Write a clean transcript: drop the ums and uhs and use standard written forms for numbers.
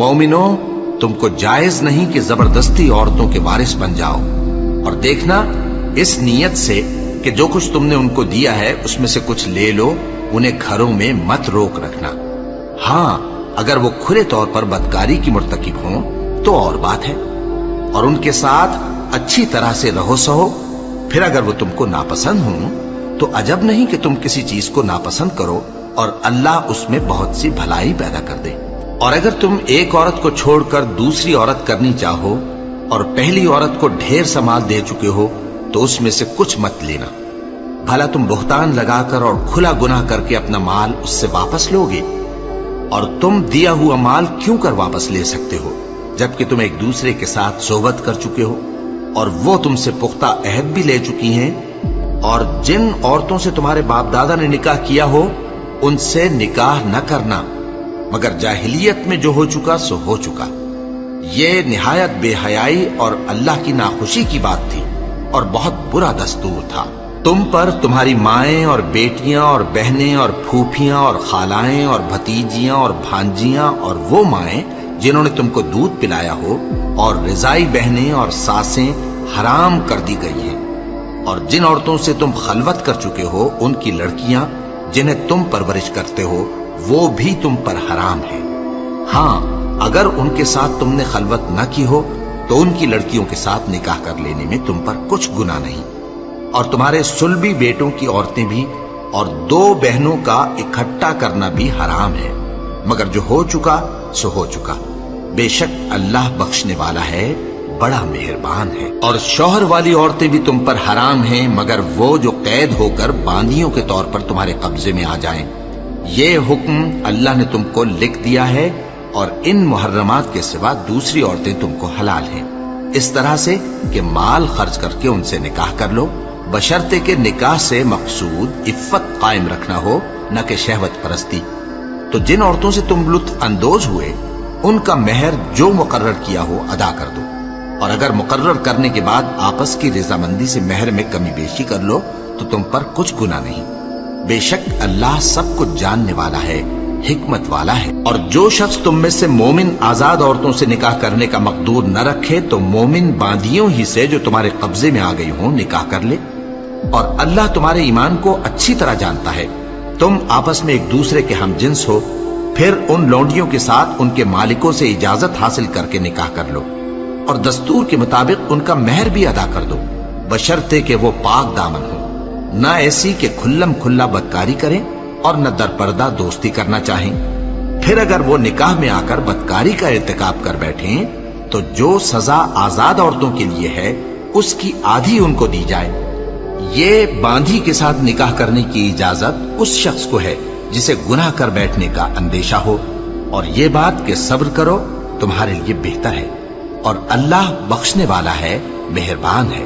मोमिनो, तुमको जायज नहीं कि जबरदस्ती औरतों के वारिस बन जाओ, और देखना इस नीयत से कि जो कुछ तुमने उनको दिया है उसमें से कुछ ले लो, उन्हें घरों में मत रोक रखना। हाँ, अगर वो खुले तौर पर बदकारी की मुर्तकिब हों तो और बात है, और उनके साथ अच्छी तरह से रहो सहो। फिर अगर वो तुमको नापसंद हों तो अजब नहीं कि तुम किसी चीज को नापसंद करो और अल्लाह उसमें बहुत सी भलाई पैदा कर दे। और अगर तुम एक औरत को छोड़कर दूसरी औरत करनी चाहो और पहली औरत को ढेर सा माल दे चुके हो तो उसमें से कुछ मत लेना। भला तुम बुहतान लगाकर और खुला गुनाह करके अपना माल उससे वापस लोगे? और तुम दिया हुआ माल क्यों कर वापस ले सकते हो जबकि तुम एक दूसरे के साथ सोबत कर चुके हो और वो तुमसे पुख्ता अहद भी ले चुकी हैं। और जिन औरतों से तुम्हारे बाप दादा ने निकाह किया हो उनसे निकाह न करना, मगर जाहिलियत में जो हो चुका सो हो चुका। ये निहायत बेहयाई और अल्लाह की नाखुशी की बात थी और बहुत बुरा दस्तूर था। तुम पर तुम्हारी माएं और बेटियां और बहनें और फूफियां और खालाएं और भतीजियां और भांजियां और वो माएं जिन्होंने तुमको दूध पिलाया हो और रिजाई बहनें और सासें हराम कर दी गई हैं। और जिन औरतों से तुम खलवत कर चुके हो उनकी लड़कियां जिन्हें तुम परवरिश करते हो वो भी तुम पर हराम है। हाँ, अगर उनके साथ तुमने खलवत न की हो तो उनकी लड़कियों के साथ निकाह कर लेने में तुम पर कुछ गुनाह नहीं। और तुम्हारे सुलभी बेटों की औरतें भी और दो बहनों का इकट्ठा करना भी हराम है, मगर जो हो चुका सो हो चुका। बेशक अल्लाह बख्शने वाला है, बड़ा मेहरबान है। और शौहर वाली औरतें भी तुम पर हराम हैं, मगर वो जो कैद होकर बांदियों के तौर पर तुम्हारे कब्जे में आ जाएं। ये हुक्म अल्लाह ने तुमको लिख दिया है और इन मुहर्रमात के सिवा दूसरी औरतें तुमको हलाल हैं, इस तरह से कि माल खर्च करके उनसे निकाह कर लो, बशर्ते के निकाह से मकसूद इफ्फत कायम रखना हो, न कि शहवत परस्ती। तो जिन औरतों से तुम लुत्फ अंदोज हुए उनका मेहर जो मुकर्रर किया हो अदा कर दो। और अगर मुकर्रर करने के बाद आपस की रजामंदी से मेहर में कमी बेशी कर लो तो तुम पर कुछ गुनाह नहीं। बेशक अल्लाह सब कुछ जानने वाला है, हिकमत वाला है। और जो शख्स तुम में से मोमिन आजाद औरतों से निकाह करने का मकदूर न रखे तो मोमिन बांदियों ही से जो तुम्हारे कब्जे में आ गई हो निकाह कर ले। और अल्लाह तुम्हारे ईमान को अच्छी तरह जानता है। तुम आपस में एक दूसरे के हम जिन्स हो, फिर उन लौंडियों के साथ उनके मालिकों से इजाजत हासिल करके निकाह कर लो और दस्तूर के मुताबिक उनका मेहर भी अदा कर दो, बशर्ते कि वो पाक दामन हो, न ऐसी कि खुल्लम खुल्ला बदकारी करें और न दरपर्दा दोस्ती करना चाहें। फिर अगर वो निकाह में आकर बदकारी का इर्तिकाब कर बैठें तो जो सजा आजाद औरतों के लिए है उसकी आधी उनको दी जाए। ये बांधी के साथ निकाह करने की इजाजत उस शख्स को है जिसे गुनाह कर बैठने का अंदेशा हो। और ये बात कि सब्र करो तुम्हारे लिए बेहतर है, और अल्लाह बख्शने वाला है, मेहरबान है।